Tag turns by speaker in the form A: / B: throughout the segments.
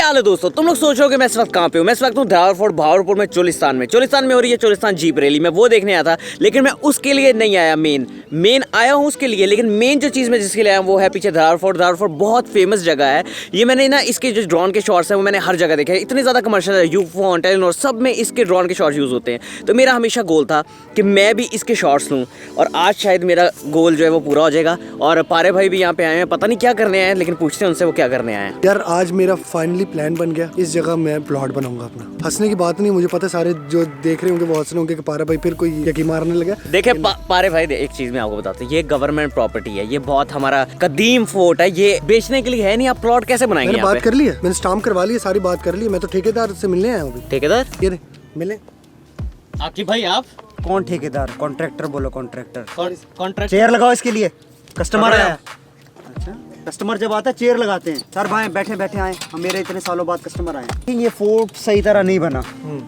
A: हाल है दोस्तों, तुम लोग सोच रहे हो कि मैं इस वक्त कहाँ पे हूँ। मैं इस वक्त हूँ धारफोर्ड भावलपुर में, चोलिस्तान में हो रही है चोलिस्तान जीप रैली। मैं वो देखने आया था, लेकिन मैं उसके लिए नहीं आया। मेन आया हूँ उसके लिए, लेकिन मेन जो चीज़ मैं जिसके लिए आया वो है पीछे धारफोर्ड बहुत फेमस जगह है। ये मैंने ना इसके जो ड्रोन के शॉट्स हैं वो मैंने हर जगह देखे हैं। इतने ज़्यादा कमर्शियल है, यूफोन टेलीनॉर सब में इसके ड्रोन के शॉट्स यूज़ होते हैं। तो मेरा हमेशा गोल था कि मैं भी इसके शॉट्स लूँ, और आज शायद मेरा गोल जो है वो पूरा हो जाएगा। और पारे भाई भी यहाँ पे आए हैं, पता नहीं क्या करने आए हैं, लेकिन पूछते हैं उनसे वो क्या करने आए हैं।
B: यार आज मेरा फाइनली प्लान बन गया, इस जगह मैं प्लॉट बनाऊंगा अपना। हंसने की बात नहीं, मुझे पता है सारे जो देख रहे होंगे वो हंस रहे होंगे कि पारा भाई फिर कोई यकी मारने लगा।
A: देखे पारे भाई, एक चीज मैं आपको बताता हूँ, ये गवर्नमेंट प्रॉपर्टी है, ये बहुत हमारा कदीम फोर्ट है, ये बेचने के लिए है नहीं। आप प्लॉट कैसे बनाएंगे?
B: मैंने बात कर ली है, मैंने स्टाम्प करवा ली है, सारी बात कर ली है। मैं तो ठेकेदार से मिलने आया हूँ।
A: ठेकेदार
B: ये दे मिले।
A: आपकी भाई आप
C: कौन ठेकेदार? कॉन्ट्रैक्टर बोलो, कॉन्ट्रैक्टर।
A: कॉन्ट्रैक्ट
C: चेयर लगाओ इसके लिए, कस्टमर आया। अच्छा, कस्टमर जब आता है चेयर लगाते हैं। सर भाई बैठे बैठे आए, हम मेरे इतने सालों बाद कस्टमर आए। ये फोर्ट सही तरह नहीं बना,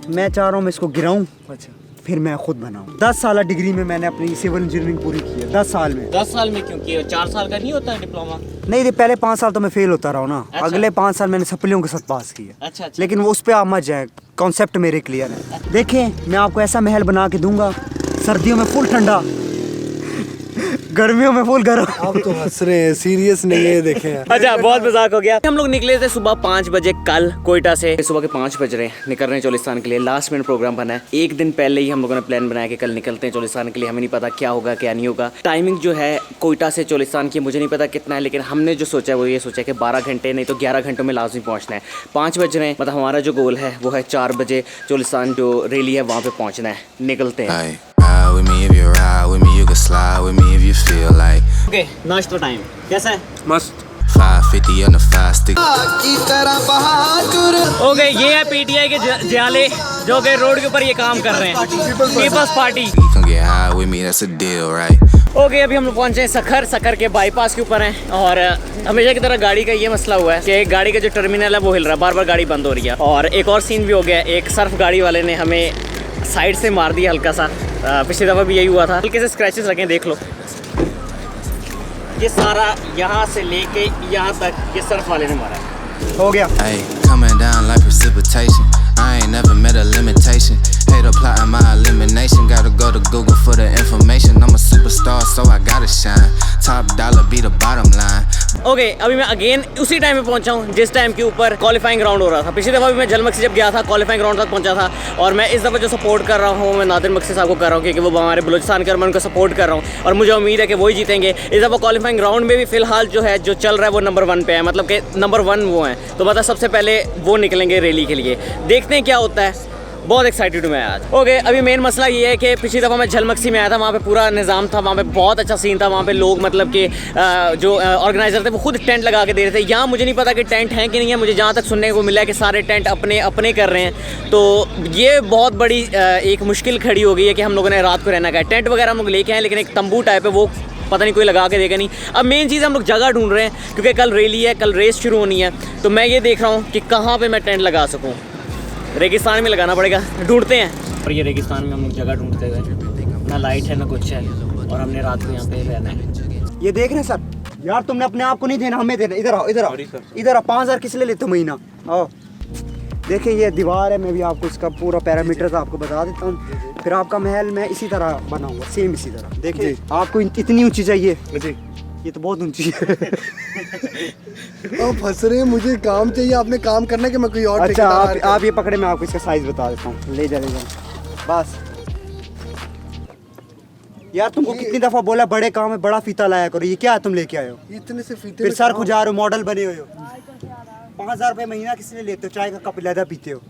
C: मैं चाह रहा हूँ मैं इसको गिराऊं,
B: अच्छा
C: फिर मैं खुद बनाऊं। 10 साल डिग्री में मैंने अपनी सिविल इंजीनियरिंग पूरी की है। 10 साल में।
A: 10 साल में क्यों किया? 4 साल का नहीं होता है डिप्लोमा?
C: नहीं रे, पहले 5 साल तो मैं फेल होता रहा हूँ ना।
A: अच्छा।
C: अगले 5 साल मैंने सप्लियों के साथ पास किया।
A: अच्छा।
C: लेकिन वो उस पर आप मत जाए, कॉन्सेप्ट मेरे क्लियर है। देखें, मैं आपको ऐसा महल बना के दूंगा, सर्दियों में फुल ठंडा, गर्मियों में फुल गर्म।
B: आप तो हंस रहे हैं, सीरियस नहीं है। देखें यार,
A: अच्छा बहुत मजाक हो गया। हम लोग निकले थे सुबह 5 बजे कल कोयटा से। सुबह के 5 बज रहे हैं, निकल रहे हैं चोलिस्तान के लिए। लास्ट मिनट प्रोग्राम बना है, एक दिन पहले ही हम लोगों ने प्लान बनाया कि कल निकलते हैं चोलिस्तान के लिए। हमें नहीं पता क्या होगा क्या नहीं होगा। टाइमिंग जो है कोयटा से चोलिस्तान की मुझे नहीं पता कितना है, लेकिन हमने जो सोचा है वो ये सोचा कि 12 घंटे नहीं तो 11 घंटों में लाजमी पहुँचना है। 5 बज रहे हैं, मतलब हमारा जो गोल है वो है 4 बजे चोलिस्तान जो रैली है वहाँ पे पहुँचना है। निकलते हैं। ओके, नाश्ता टाइम कैसा है?
B: मस्त।
D: 550 on the fire stick.
A: Okay, ये है पीटीआई के जियाले जो कि रोड के ऊपर ये काम कर रहे हैं, People's Party.
D: You can get high with me, that's a deal, right?
A: Okay, अभी हम लोग पहुंचे हैं सखर के बाईपास के ऊपर हैं। और हमेशा की तरह गाड़ी का ये मसला हुआ है कि गाड़ी का जो टर्मिनल है वो हिल रहा है, बार बार गाड़ी बंद हो रही है। और एक और सीन भी हो गया, एक सर्फ गाड़ी वाले ने हमें साइड से मार दिया हल्का सा। पिछली दफ़ा भी यही हुआ था। हल्के से स्क्रैचेस रखे, देख लो। ये सारा यहाँ से लेके यहाँ तक ये सर्फ वाले ने मारा है।
C: हो गया।
D: Hey, coming down like precipitation. I ain't never met a limitation. Hate applying my elimination. Gotta go to Google for the information. I'm a superstar, so I gotta shine. Top dollar be the bottom line.
A: Okay, अभी मैं again उसी time पे पहुंचा हूँ जिस time के ऊपर qualifying round हो रहा था। पिछली दफ़ा भी मैं झलमक से जब गया था क्वालिफाइंग राउंड तक पहुंचा था। और मैं इस दफ़ा जो सपोर्ट कर रहा हूँ मैं नादिर मकसी साहब को कर रहा हूँ, क्योंकि वो हमारे बलूचिस्तान के, मैं उनको सपोर्ट कर रहा हूँ और मुझे उम्मीद है कि वही जीतेंगे। इस दफ़ा क्वालिफाइंग राउंड में भी फिलहाल जो है जो चल रहा है वो नंबर 1 पे है, मतलब कि नंबर 1 वो हैं। तो मतलब सबसे पहले वो निकलेंगे रैली के लिए। देखते हैं क्या होता है। बहुत एक्साइटेड हूँ मैं आज। ओके, अभी मेन मसला ये है कि पिछली दफ़ा मैं झलमक्सी में आया था, वहाँ पे पूरा निज़ाम था, वहाँ पे बहुत अच्छा सीन था। वहाँ पे लोग मतलब कि जो ऑर्गेनाइज़र थे वो खुद टेंट लगा के दे रहे थे। यहाँ मुझे नहीं पता कि टेंट है कि नहीं है, मुझे जहाँ तक सुनने को मिला है कि सारे टेंट अपने अपने कर रहे हैं। तो ये बहुत बड़ी एक मुश्किल खड़ी हो गई है कि हम लोगों ने रात को रहना का है। टेंट वगैरह हम लोग लेके आए, लेकिन एक तंबू टाइप है वो पता नहीं कोई लगा के देगा नहीं। अब मेन चीज़ हम लोग जगह ढूंढ रहे हैं, क्योंकि कल रैली है, कल रेस शुरू होनी है। तो मैं ये देख रहा हूँ कि कहाँ पर मैं टेंट लगा सकूँ। रेगिस्तान में लगाना पड़ेगा, ढूंढते हैं। और ये रेगिस्तान में हम लोग जगह ढूंढते हुए, ना लाइट है ना कुछ है, और हमने रात को यहाँ पे रहना है।
C: ये देख रहे हैं सर, यार तुमने अपने आप को नहीं देना, हमें देना। इधर आओ, इधर आओ, इधर आओ। 5000 किस लिए लेते हो महीना? आओ देखिए, ये दीवार है, मैं भी आपको इसका पूरा पैरामीटर आपको बता देता हूँ। फिर आपका महल मैं इसी तरह बनाऊंगा, सेम इसी तरह। देखिए आपको इतनी ऊंची चाहिए जी, ये तो बहुत ऊंची है।
B: आप हंस रहे हैं, मुझे काम चाहिए, आपने काम करना है कि मैं कोई और।
C: अच्छा आप ये पकड़े, मैं आपको इसका साइज बता देता हूँ। ले जा बस। यार तुमको कितनी दफा बोला बड़े काम है, बड़ा फीता लाया करो। ये क्या है तुम लेके आए हो?
B: इतने से फीते
C: फिर सर खुजा रहे हो, मॉडल बने हुए हो। 5000 रुपये महीना किस लिए लेते हो? चाय का कप लहदा पीते हो।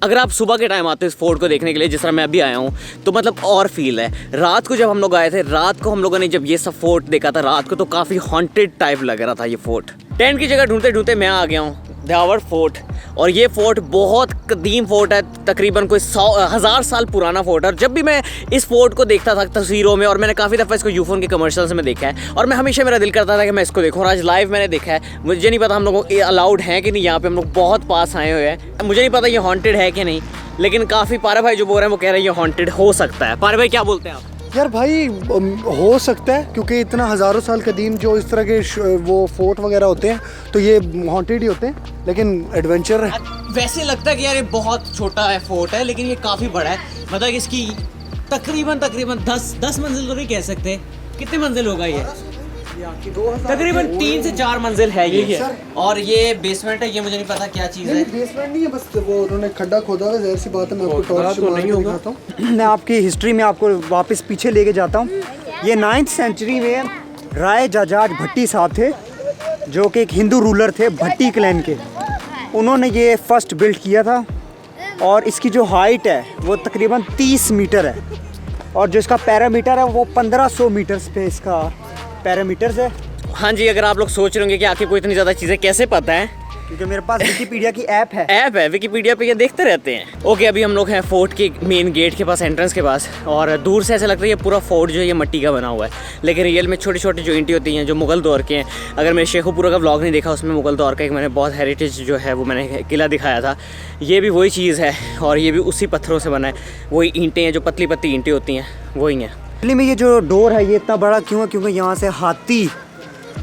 A: अगर आप सुबह के टाइम आते हो इस फोर्ट को देखने के लिए, जिस तरह मैं अभी आया हूँ, तो मतलब और फील है। रात को जब हम लोग आए थे, रात को हम लोगों ने जब ये सब फोर्ट देखा था रात को, तो काफ़ी हॉन्टेड टाइप लग रहा था ये फोर्ट। टेंट की जगह ढूंढते ढूंढते मैं आ गया हूँ धावर फोर्ट। और ये फोर्ट बहुत कदीम फोर्ट है, तकरीबन कोई 1000 साल पुराना फोर्ट है। और जब भी मैं इस फोर्ट को देखता था तस्वीरों में, और मैंने काफ़ी दफ़ा इसको यूफोन के कमर्शियल्स में देखा है, और मैं हमेशा मेरा दिल करता था कि मैं इसको देखूँ, और आज लाइव मैंने देखा है। मुझे नहीं पता हम लोगों को अलाउड है कि नहीं, यहाँ पे हम लोग बहुत पास आए हुए हैं। मुझे नहीं पता ये हॉन्टेड है कि नहीं, लेकिन काफ़ी पारा भाई जो बोल रहे हैं वो कह रहे हैं ये हॉन्टेड हो सकता है। पारा भाई क्या बोलते हैं आप?
B: यार भाई हो सकता है क्योंकि इतना हज़ारों साल कदीम जो इस तरह के वो फोर्ट वगैरह होते हैं तो ये हॉन्टेड ही होते हैं, लेकिन एडवेंचर है।
A: वैसे लगता है कि यार ये बहुत छोटा है फोर्ट है, लेकिन ये काफ़ी बड़ा है। मतलब इसकी तकरीबन 10 मंजिल तो नहीं कह सकते, कितनी मंजिल होगा ये? तकरीबन 3 से 4 मंजिल है ये। और ये बेसमेंट है, ये मुझे नहीं पता क्या चीज़ है।
B: बेसमेंट नहीं है, बस वो उन्होंने खड्डा खोदा है, जाहिर सी बात है। मैं आपको टॉर्च तो नहीं दिखाता हूँ।
C: मैं आपकी हिस्ट्री में आपको वापस पीछे लेके जाता हूँ। ये 9th सेंचुरी में राय जाजाट भट्टी साहब थे, जो कि एक हिंदू रूलर थे भट्टी क्लैन के। उन्होंने ये फर्स्ट बिल्ड किया था और इसकी जो हाइट है वो तकरीबन 30 मीटर है और जो इसका पैरामीटर है वो 1500 मीटर्स पे इसका पैरामीटर्स है।
A: हाँ जी, अगर आप लोग सोच रहे होंगे कि आखिर को इतनी ज़्यादा चीज़ें कैसे पता है,
C: क्योंकि मेरे पास विकिपीडिया की ऐप है।
A: विकिपीडिया पे ये देखते रहते हैं। ओके, अभी हम लोग हैं फोर्ट के मेन गेट के पास, एंट्रेंस के पास, और दूर से ऐसा लगता है ये पूरा फोर्ट जो है ये मिट्टी का बना हुआ है, लेकिन रियल में छोटी छोटी जो ईंटें होती हैं जो मुगल दौर के हैं। अगर मैंने शेखुपुरा का व्लॉग नहीं देखा, उसमें मुगल दौर का एक मैंने बहुत हेरिटेज जो है वो मैंने किला दिखाया था। ये भी वही चीज़ है और ये भी उसी पत्थरों से बना है। वही ईंटें हैं जो पतली पतली ईंटें होती हैं, वही हैं।
C: दिल्ली में ये जो डोर है ये इतना बड़ा क्यों है? क्योंकि यहाँ से हाथी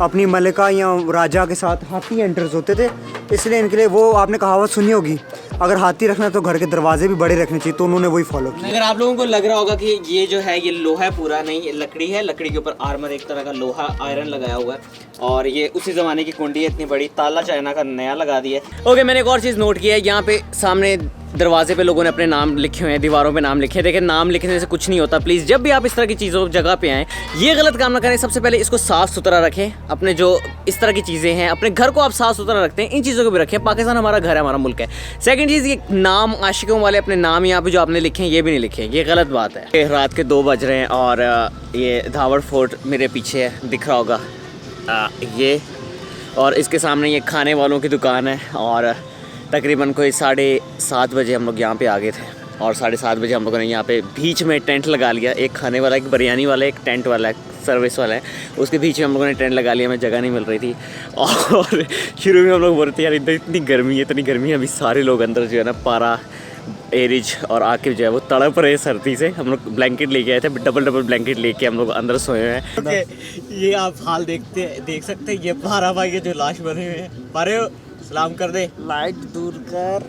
C: अपनी मलिका या राजा के साथ हाथी एंटर्स होते थे, इसलिए इनके लिए वो आपने कहावत सुनी होगी, अगर हाथी रखना है तो घर के दरवाजे भी बड़े रखने चाहिए, तो उन्होंने वही फॉलो किया।
A: अगर आप लोगों को लग रहा होगा कि ये जो है ये लोहा पूरा नहीं, ये लकड़ी है, लकड़ी के ऊपर आर्मर एक तरह का लोहा आयरन लगाया हुआ है और ये उसी ज़माने की कुंडी है, इतनी बड़ी, ताला चाइना का नया लगा दिया है। ओके, मैंने एक और चीज़ नोट किया है, यहाँ पे सामने दरवाजे पे लोगों ने अपने नाम लिखे हुए हैं, दीवारों पे नाम लिखे हैं। देखिए, नाम लिखने से कुछ नहीं होता। प्लीज़ जब भी आप इस तरह की चीज़ों जगह पे आएँ, ये गलत काम ना करें। सबसे पहले इसको साफ़ सुथरा रखें। अपने जो इस तरह की चीज़ें हैं, अपने घर को आप साफ़ सुथरा रखते हैं, इन चीज़ों को भी रखें। पाकिस्तान हमारा घर है, हमारा मुल्क है। सेकंड चीज़, ये नाम आशिकों वाले अपने नाम यहाँ पे जो आपने लिखे हैं ये भी नहीं लिखे, ये गलत बात है। रात के 2 बज रहे हैं और ये धावड़ फोर्ट मेरे पीछे है, दिख रहा होगा ये, और इसके सामने ये खाने वालों की दुकान है। और तकरीबन कोई 7:30 बजे हम लोग यहाँ पे आ गए थे और 7:30 बजे हम लोगों ने यहाँ पे बीच में टेंट लगा लिया। एक खाने वाला, एक बिरयानी वाला, एक टेंट वाला, एक सर्विस वाला है, उसके बीच में हम लोगों ने टेंट लगा लिया। हमें जगह नहीं मिल रही थी और शुरू में हम लोग बोल रहे थे यार इतनी गर्मी है, अभी सारे लोग अंदर जो है ना पारा, एरिज और आकिब जो है वो तड़प रहे सर्दी से। हम लोग ब्लैंकेट लेके आए थे, डबल ब्लैंकेट लेके हम लोग अंदर सोए हुए हैं। ये आप हाल देख सकते हैं, ये पारा भाई के जो लाश बने हुए हैं। पारे सलाम कर दे, लाइट दूर कर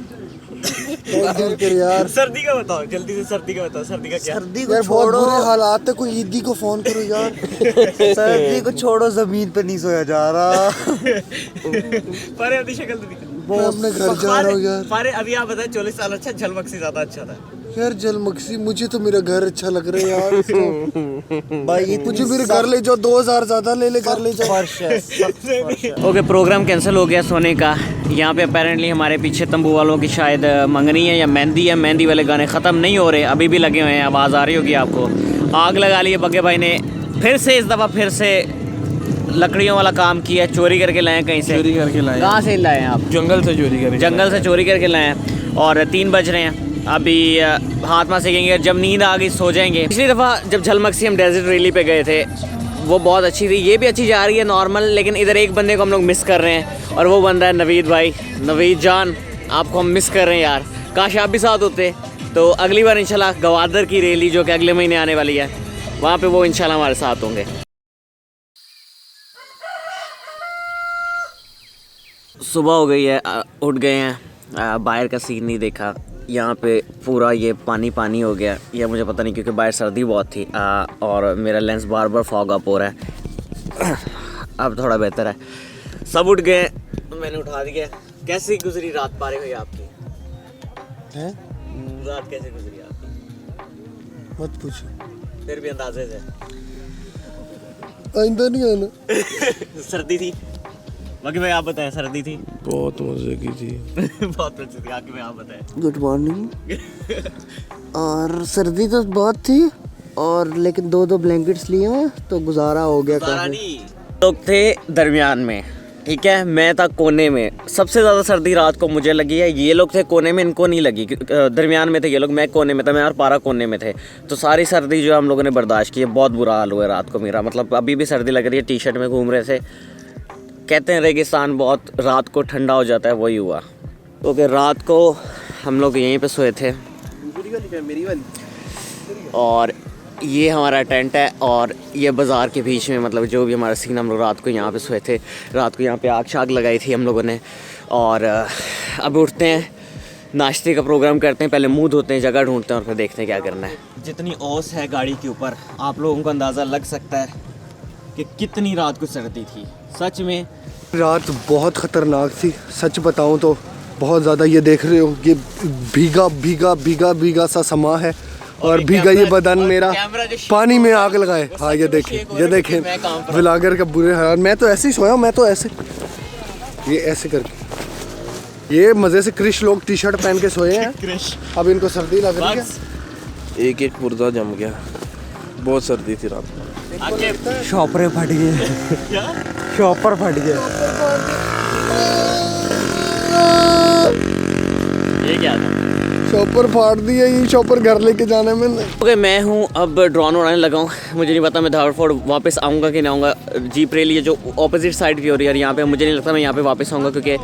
B: यार।
A: सर्दी का बताओ, जल्दी से सर्दी का बताओ, सर्दी का क्या?
C: सर्दी को
B: यार बहुत
C: छोड़ो,
B: बुरे हालात है, कोई ईदी को फोन करो यार।
C: सर्दी को छोड़ो, जमीन पे नहीं सोया जा रहा।
A: पारे अपनी शक्ल तो दिखा।
B: मैं अपने घर जा रहा हूँ यार।
A: पारे अभी आप बताएं, 40 साल अच्छा, झलमक से ज्यादा अच्छा था
B: यार। जलमक्सी, मुझे तो मेरा घर अच्छा लग रहा है यार इसको।
C: भाई
B: मुझे मेरे घर ले जाओ, 2000 ज्यादा ले घर ले जाओ।
A: ओके, प्रोग्राम कैंसिल हो गया सोने का। यहाँ पे अपेरेंटली हमारे पीछे तंबू वालों की शायद मंगनी है या मेहंदी है। मेहंदी वाले गाने ख़त्म नहीं हो रहे, अभी भी लगे हुए हैं। आवाज़ आ रही होगी आपको। आग लगा ली है बग्गे भाई ने फिर से, इस दफ़ा फिर से लकड़ियों वाला काम किया। चोरी करके लाए कहीं से,
E: चोरी करके लाए।
A: कहाँ से लाए हैं आप?
E: जंगल से चोरी करके
A: लाए हैं। और 3 बज रहे हैं, अभी हाथ में सेकेंगे, जब नींद आ गई सो जाएंगे। पिछली दफ़ा जब झलमक्सी हम डेजर्ट रैली पे गए थे वो बहुत अच्छी थी, ये भी अच्छी जा रही है नॉर्मल, लेकिन इधर एक बंदे को हम लोग मिस कर रहे हैं और वो बंदा है नवीद भाई। नवीद जान, आपको हम मिस कर रहे हैं यार, काश आप भी साथ होते। तो अगली बार इंशाल्लाह गवादर की रैली जो कि अगले महीने आने वाली है, वहाँ पे वो इंशाल्लाह हमारे साथ होंगे। सुबह हो गई है, उठ गए हैं, बाहर का सीन नहीं देखा। यहाँ पे पूरा ये पानी पानी हो गया, यह मुझे पता नहीं क्योंकि बाहर सर्दी बहुत थी और मेरा लेंस बार बार फॉग अप हो रहा है। अब थोड़ा बेहतर है, सब उठ गए, मैंने उठा दिया। कैसी गुजरी रात पारे हुई आपकी?
B: हैं?
A: रात कैसे गुजरी आपकी?
B: मत पूछो,
A: फिर भी अंदाजे से।
B: आइंदा नहीं आना।
A: सर्दी थी बाकी भाई, आप बताएं। सर्दी थी?
E: बहुत मजे की थी।
A: बहुत मजे थी। आगे भाई आप बताएं।
F: Good morning. और सर्दी तो बहुत थी और लेकिन 2 ब्लैंकेट्स लिए हैं तो गुजारा हो गया काफी।
A: लोग थे दरमियान में, ठीक है, मैं था कोने में। सबसे ज़्यादा सर्दी रात को मुझे लगी है। ये लोग थे कोने में, इनको नहीं लगी, दरमियान में थे ये लोग, मैं कोने में था, मैं और पारा कोने में थे। तो सारी सर्दी जो हम लोगों ने बर्दाश्त की है। बहुत बुरा हाल हुआ है रात को मेरा, मतलब अभी भी सर्दी लग रही है। टी शर्ट में घूम रहे थे। कहते हैं रेगिस्तान बहुत रात को ठंडा हो जाता है, वही हुआ। ओके, रात को हम लोग यहीं पे सोए थे और ये हमारा टेंट है और ये बाज़ार के बीच में मतलब जो भी हमारा सीन, हम लोग रात को यहाँ पे सोए थे, रात को यहाँ पे आग शाग लगाई थी हम लोगों ने। और अब उठते हैं, नाश्ते का प्रोग्राम करते हैं, पहले मुंह धोते हैं, जगह ढूंढते हैं और फिर देखते हैं क्या करना है। जितनी ओस है गाड़ी के ऊपर, आप लोगों को अंदाज़ा लग सकता है कि कितनी रात को सर्दी थी। सच में
B: रात बहुत ख़तरनाक थी, सच बताऊं तो बहुत ज़्यादा। ये देख रहे हो, ये भीगा भीगा भीगा भीगा सा समा है और भीगा ये बदन मेरा पानी में आग लगाए। हाँ ये देखें व्लॉगर का बुरे हाल। मैं तो ऐसे ही सोया, मैं तो ऐसे ये ऐसे करके, ये मज़े से क्रिश लोग टी शर्ट पहन के सोए हैं। अब इनको सर्दी लग रही है।
E: एक एक पुर्जा जम गया, बहुत सर्दी थी रात में।
C: शॉपर फट गए, शॉपर फट गए।
A: ये क्या था?
B: शॉपर फाड़ दिया, ये शॉपर घर लेके जाना मैंने।
A: ओके, मैं हूँ अब ड्रोन उड़ाने लगा हूँ। मुझे नहीं पता मैं धारफोर्ड वापस आऊँगा कि नहीं आऊँगा। जीप रैली है जो ऑपोजिट साइड की हो रही है यहाँ पे, मुझे नहीं लगता मैं यहाँ पे वापस आऊँगा, क्योंकि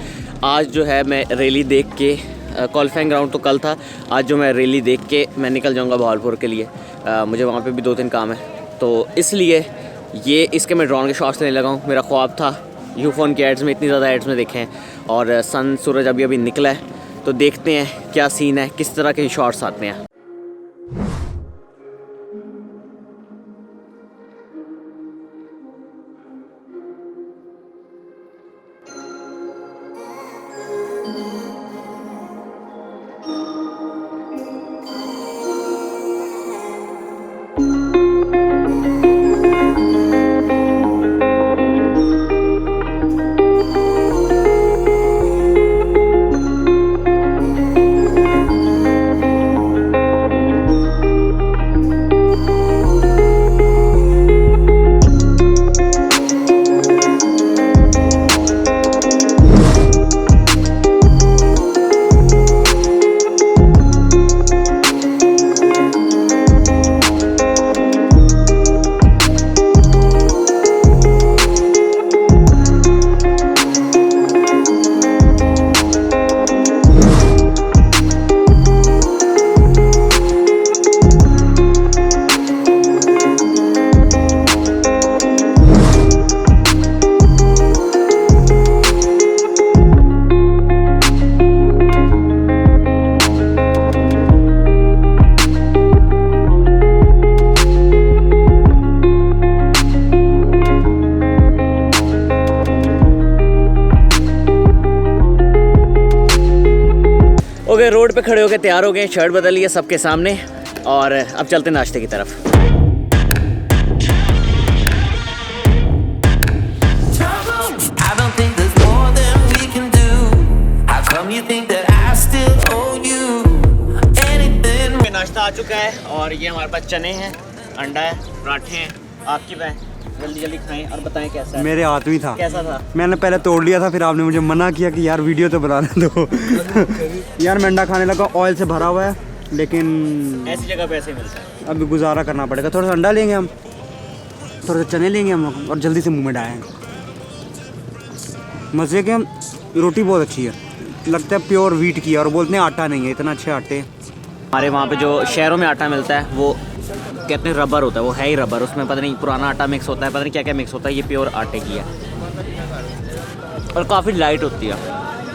A: आज जो है मैं रैली देख के, क्वालिफाइंग ग्राउंड तो कल था, आज जो मैं रैली देख के मैं निकल जाऊँगा बहावलपुर के लिए। मुझे वहाँ पे भी 2-3 काम है, तो इसलिए ये इसके मैं ड्रोन के शॉट्स लेने लगा हूँ। मेरा ख्वाब था, यूफोन के एड्स में इतनी ज़्यादा एड्स में देखे हैं, और सन सूरज अभी निकला है, तो देखते हैं क्या सीन है, किस तरह के शॉट्स आते हैं। ओके, रोड पे खड़े होकर तैयार हो गए, शर्ट बदल लिया सबके सामने, और अब चलते नाश्ते की तरफ।
G: I don't think there's more than we can do. How come you think that I still owe you anything?
A: नाश्ता आ चुका है और ये हमारे पास चने हैं, अंडा है, पराठे हैं। आपकी पे जल्दी जल्दी खाएं और बताएं कैसा है।
C: मेरे हाथ में था,
A: कैसा था?
C: मैंने पहले तोड़ लिया था, फिर आपने मुझे मना किया कि यार वीडियो तो बनाने दो। यार मैं अंडा खाने लगा, ऑयल से भरा हुआ है, लेकिन
A: ऐसी जगह पे ऐसे मिलता है।
C: अभी गुजारा करना पड़ेगा। थोड़ा सा अंडा लेंगे हम, थोड़ा सा चने लेंगे हम लोग, और जल्दी से मुंह में डालेंगे। मज़े के, रोटी बहुत अच्छी है, लगता है प्योर वीट की है, और बोलते हैं आटा नहीं है, इतना अच्छे आटे।
A: हमारे वहाँ पे जो शहरों में आटा मिलता है वो कहते हैं रबर होता है, वो है ही रबर, उसमें पता नहीं पुराना आटा मिक्स होता है, पता नहीं क्या क्या मिक्स होता है। ये प्योर आटे की है और काफ़ी लाइट होती है,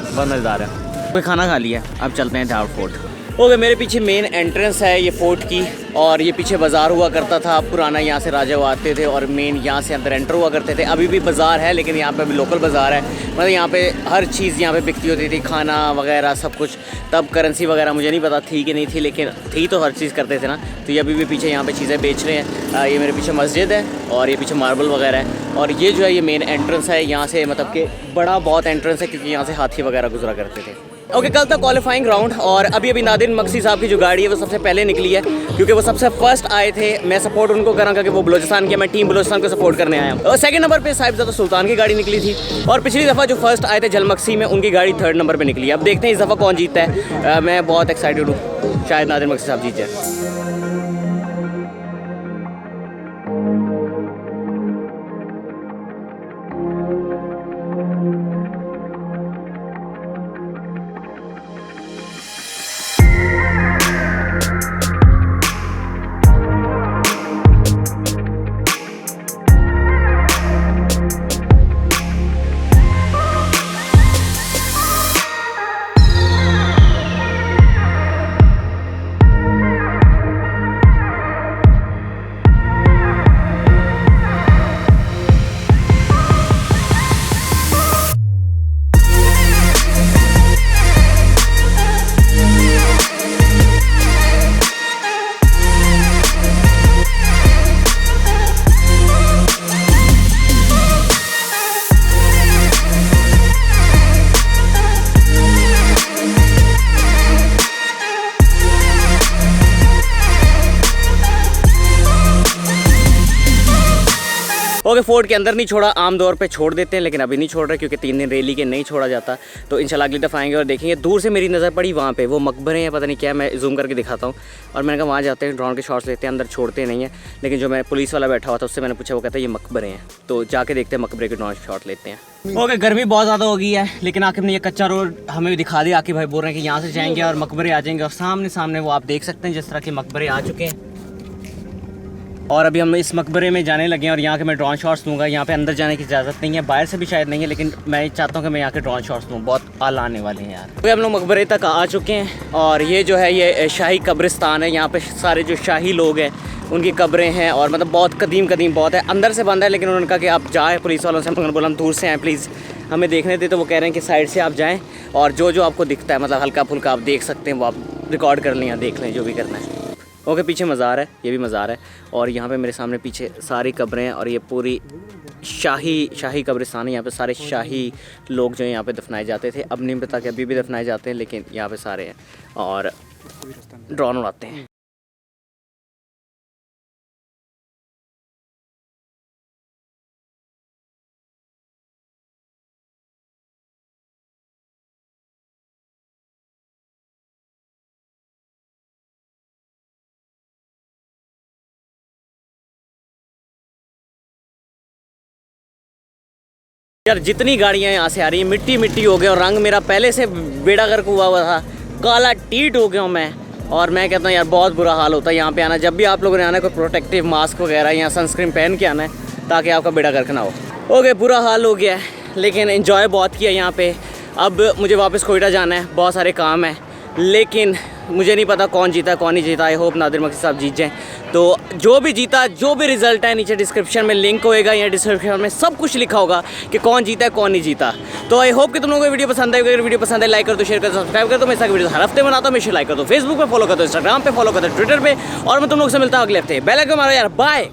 A: बहुत मज़ेदार है। कोई खाना खा लिया, अब चलते हैं धार फोर्ट। ओके, मेरे पीछे मेन एंट्रेंस है ये फोर्ट की, और ये पीछे बाज़ार हुआ करता था पुराना, यहाँ से राजा आते थे और मेन यहाँ से अंदर एंटर हुआ करते थे। अभी भी बाज़ार है, लेकिन यहाँ पे अभी लोकल बाज़ार है, मतलब यहाँ पे हर चीज़ यहाँ पे बिकती होती थी, खाना वगैरह सब कुछ। तब करेंसी वगैरह मुझे नहीं पता थी कि नहीं थी, लेकिन थी तो हर चीज़ करते थे ना। तो ये अभी भी पीछे यहाँ पे चीज़ें बेच रहे हैं। ये मेरे पीछे मस्जिद है और ये पीछे मार्बल वगैरह है, और ये जो है ये मेन एंट्रेंस है। यहाँ से मतलब कि बड़ा बहुत एंट्रेंस है, क्योंकि यहाँ से हाथी वगैरह गुजरा करते थे। ओके, कल था क्वालिफाइंग राउंड, और अभी नादिर मक्सी साहब की जो गाड़ी है वो सबसे पहले निकली है, क्योंकि वो सबसे फर्स्ट आए थे। मैं सपोर्ट उनको करा, क्योंकि वो बलोचिस्तान के, मैं टीम बलोचिस्तान को सपोर्ट करने आया हूँ। और सेकंड नंबर पे साहिबजादा सुल्तान की गाड़ी निकली थी, और पिछली दफ़ा जो फर्स्ट आए थे झलमक्सी में, उनकी गाड़ी थर्ड नंबर पे निकली है। अब देखते हैं इस दफ़ा कौन जीतता है। मैं बहुत एक्साइटेड हूँ, शायद नादिर मक्सी साहब जीत जाए। एयरपोर्ट के अंदर नहीं छोड़ा, आम तौर पे छोड़ देते हैं, लेकिन अभी नहीं छोड़ रहे क्योंकि 3 दिन रैली के नहीं छोड़ा जाता। तो इंशाल्लाह अगली दफ़ा आएंगे और देखेंगे। दूर से मेरी नज़र पड़ी वहाँ पे वो मकबरे हैं, पता नहीं क्या, मैं जूम करके दिखाता हूँ। और मैंने कहा वहाँ जाते हैं, ड्रोन के शॉट्स लेते हैं, अंदर छोड़ते नहीं हैं। लेकिन जो मैं पुलिस वाला बैठा हुआ था उससे मैंने पूछा, वो कहता है ये मकबरे हैं। तो जाके देखते हैं, मकबरे के ड्रोन शॉट लेते हैं। ओके, गर्मी बहुत ज़्यादा हो गई है, लेकिन आखिर ने ये कच्चा रोड हमें भी दिखा दिया। आकिब भाई बोल रहे हैं कि यहाँ से जाएंगे और मकबरे आ जाएंगे, और सामने सामने वो आप देख सकते हैं जिस तरह के मकबरे आ चुके हैं। और अभी हम इस मकबरे में जाने लगे हैं और यहाँ के मैं ड्रोन शॉट्स लूँगा। यहाँ पे अंदर जाने की इजाज़त नहीं है, बाहर से भी शायद नहीं है, लेकिन मैं चाहता हूँ कि मैं यहाँ के ड्रोन शॉट्स लूँ। बहुत आला आने वाले हैं यार। तो हम लोग मकबरे तक आ चुके हैं और ये जो है ये शाही कब्रिस्तान है। यहाँ पे सारे जो शाही लोग हैं उनकी कब्रें हैं, और मतलब बहुत कदीम बहुत है। अंदर से बंद है, लेकिन उन्होंने कहा कि आप जाएँ, पुलिस वालों से मगर बोला हम दूर से आएँ, प्लीज़ हमें देखने दें। तो वो कह रहे हैं कि साइड से आप जाएँ और जो आपको दिखता है, मतलब हल्का फुल्का आप देख सकते हैं, वो आप रिकॉर्ड कर लें या देख लें, जो भी करना है। ओके, पीछे मज़ार है, ये भी मज़ार है। और यहाँ पे मेरे सामने पीछे सारी कब्रें हैं और ये पूरी शाही कब्रिस्तान है। यहाँ पे सारे शाही लोग जो हैं यहाँ पे दफनाए जाते थे। अब नहीं पता कि अभी भी दफनाए जाते हैं, लेकिन यहाँ पे सारे हैं और ड्रोन उड़ाते हैं। यार जितनी गाड़ियाँ यहाँ से आ रही हैं मिट्टी हो गए, और रंग मेरा पहले से बेड़ा गर्क हुआ था, काला टीट हो गया हूँ मैं। और मैं कहता हूँ यार बहुत बुरा हाल होता है यहाँ पे आना। जब भी आप लोगों ने आना है कोई प्रोटेक्टिव मास्क वगैरह या सनस्क्रीन पहन के आना है, ताकि आपका बेड़ा गर्क ना हो। ओके, बुरा हाल हो गया है, लेकिन एंजॉय बहुत किया यहाँ पे। अब मुझे वापस कोयटा जाना है, बहुत सारे काम है, लेकिन मुझे नहीं पता कौन जीता कौन नहीं जीता। आई होप नादिर मक्सी साहब जीत जाएँ। तो जो भी जीता, जो भी रिजल्ट है, नीचे डिस्क्रिप्शन में लिंक होएगा या डिस्क्रिप्शन में सब कुछ लिखा होगा कि कौन जीता है कौन नहीं जीता। तो आई होप कि तुम लोगों को वीडियो पसंद आएगी। अगर वीडियो पसंद है लाइक कर दो, शेयर कर दो, सब्सक्राइब कर दो। मैं इसका वीडियो हर हफ्ते बनाता हूँ, मैं लाइक कर दो, फेसबुक पे फॉलो कर दो, इंस्टाग्राम पे फॉलो कर दो, ट्विटर पे। और मैं तुम लोग से मिलता हूँ अगले हफ्ते। बेल आइकन मारो यार, बाय।